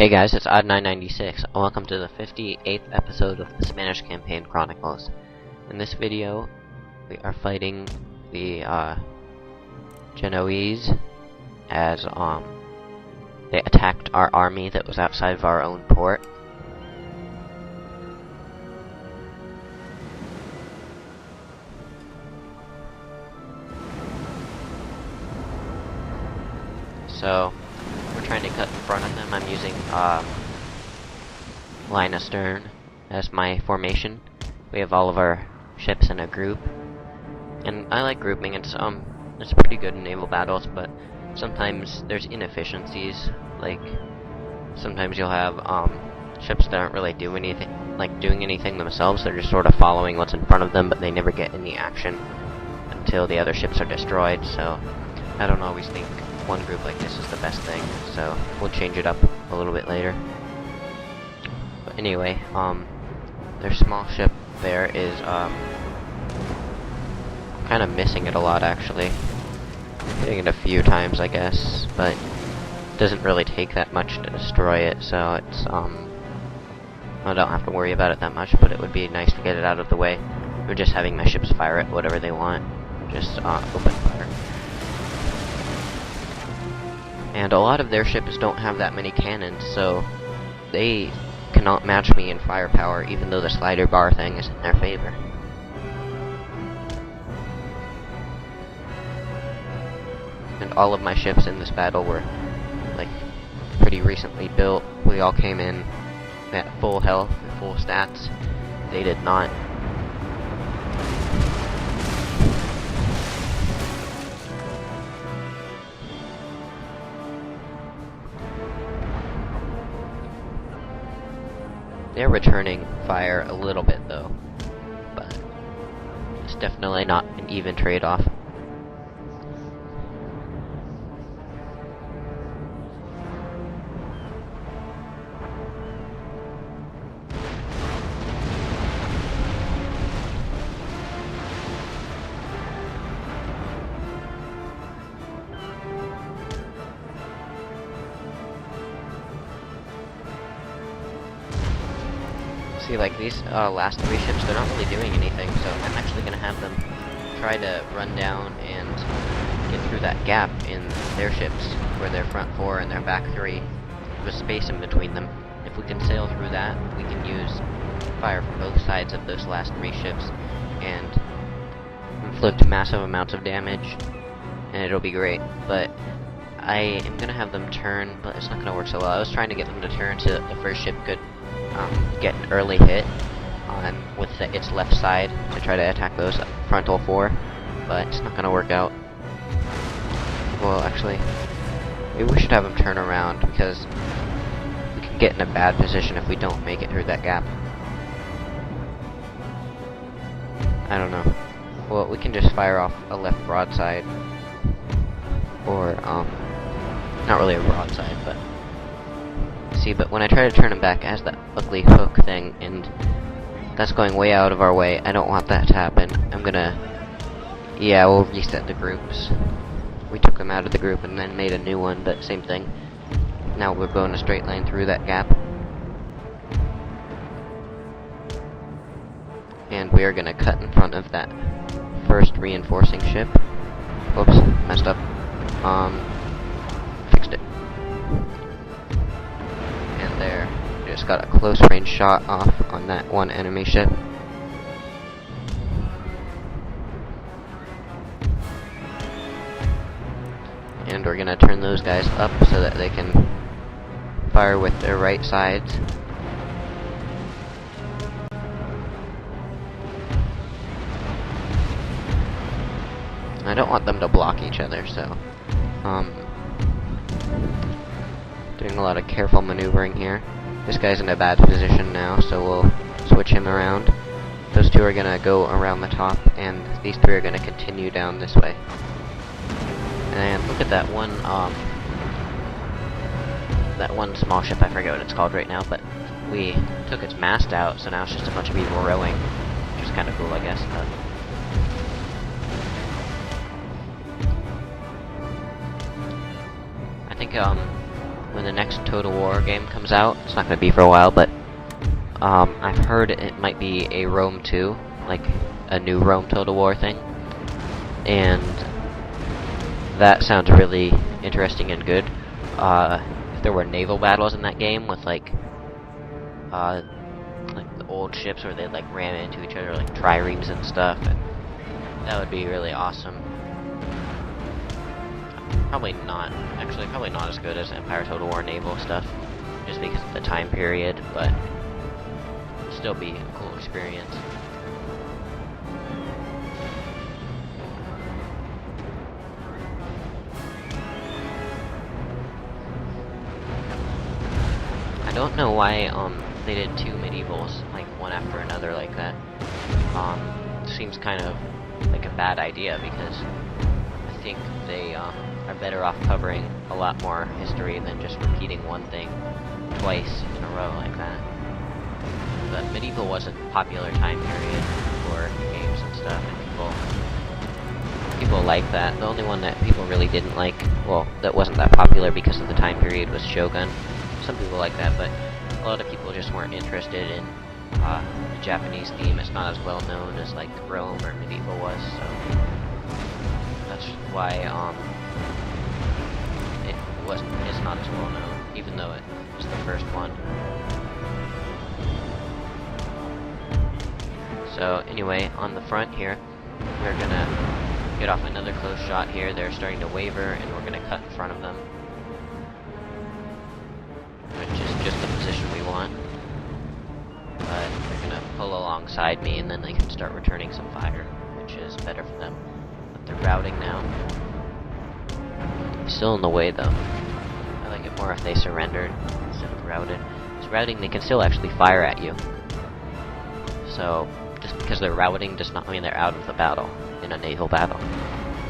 Hey guys, it's Odd996, and welcome to the 58th episode of the Spanish campaign Chronicles. In this video, we are fighting the Genoese as they attacked our army that was outside of our own port. So we're trying to cut in front of them. I'm using line astern as my formation. We have all of our ships in a group, and I like grouping. It's pretty good in naval battles, but sometimes there's inefficiencies. Like sometimes you'll have ships that aren't really doing anything themselves. They're just sort of following what's in front of them, but they never get any action until the other ships are destroyed. So I don't always think one group like this is the best thing, so we'll change it up a little bit later. But anyway, their small ship there is kind of missing it a lot, actually. Hitting it a few times, I guess, but it doesn't really take that much to destroy it, so it's I don't have to worry about it that much, but it would be nice to get it out of the way. We're just having my ships fire it whatever they want, just open fire. And a lot of their ships don't have that many cannons, so they cannot match me in firepower, even though the slider bar thing is in their favor. And all of my ships in this battle were, like, pretty recently built. We all came in at full health, full stats. They did not. They're returning fire a little bit though, but it's definitely not an even trade-off. See, like these last three ships, they're not really doing anything, so I'm actually going to have them try to run down and get through that gap in their ships, where their front four and their back three, with space in between them. If we can sail through that, we can use fire from both sides of those last three ships and inflict massive amounts of damage, and it'll be great. But I am going to have them turn, but it's not going to work so well. I was trying to get them to turn so that the first ship could get an early hit with its left side to try to attack those frontal four, but it's not going to work out. Well, actually, maybe we should have them turn around, because we can get in a bad position if we don't make it through that gap. I don't know. Well, we can just fire off a left broadside, or not really a broadside, but see, but when I try to turn him back, it has that ugly hook thing, and that's going way out of our way. I don't want that to happen. Yeah, we'll reset the groups. We took them out of the group and then made a new one, but same thing. Now we're going a straight line through that gap. And we are going to cut in front of that first reinforcing ship. Oops, messed up. Fixed it. There, just got a close range shot off on that one enemy ship. And we're gonna turn those guys up so that they can fire with their right sides. I don't want them to block each other, so doing a lot of careful maneuvering here. This guy's in a bad position now, so we'll switch him around. Those two are gonna go around the top, and these three are gonna continue down this way. And look at that one small ship, I forget what it's called right now, but we took its mast out, so now it's just a bunch of people rowing, which is kind of cool, I guess. But I think when the next Total War game comes out. It's not going to be for a while, but I've heard it might be a Rome 2, like a new Rome Total War thing, and that sounds really interesting and good. If there were naval battles in that game with like the old ships where they like ram into each other, like triremes and stuff, and that would be really awesome. Probably not as good as Empire Total War naval stuff, just because of the time period, but still be a cool experience. I don't know why they did 2 medievals, like one after another like that. Seems kind of like a bad idea, because I think they are better off covering a lot more history than just repeating one thing twice in a row like that. But medieval was a popular time period for games and stuff, and people like that. The only one that people really didn't like, well, that wasn't that popular because of the time period, was Shogun. Some people like that, but a lot of people just weren't interested in the Japanese theme. It's not as well known as like Rome or medieval was, so that's why it's not as well known, even though it was the first one. So anyway, on the front here, we're gonna get off another close shot here. They're starting to waver, and we're gonna cut in front of them, which is just the position we want. But they're gonna pull alongside me, and then they can start returning some fire, which is better for them. But they're routing now. Still in the way though. I like it more if they surrendered instead of routed. Because routing, they can still actually fire at you. So just because they're routing does not mean they're out of the battle in a naval battle.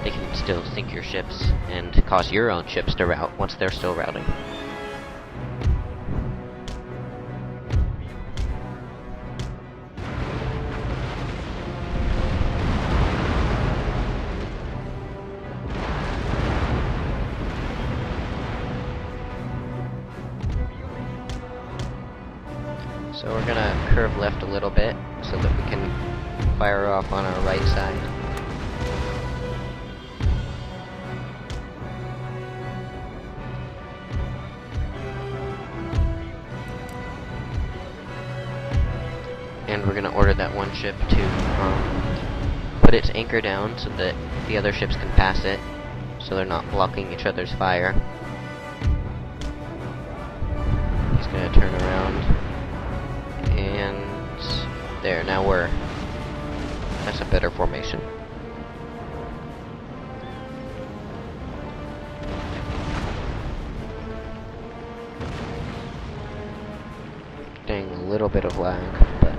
They can still sink your ships and cause your own ships to rout once they're still routing. So we're gonna curve left a little bit so that we can fire off on our right side. And we're gonna order that one ship to put its anchor down so that the other ships can pass it, so they're not blocking each other's fire. He's gonna turn around. And there, now that's a better formation. Getting a little bit of lag, but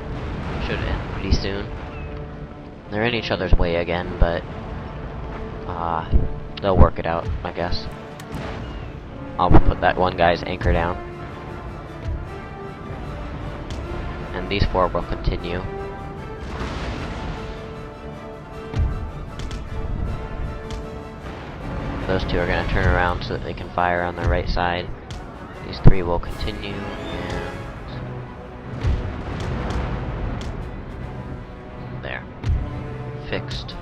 should end pretty soon. They're in each other's way again, but they'll work it out, I guess. I'll put that one guy's anchor down. And these 4 will continue. Those 2 are going to turn around so that they can fire on the right side. These 3 will continue, and there. Fixed.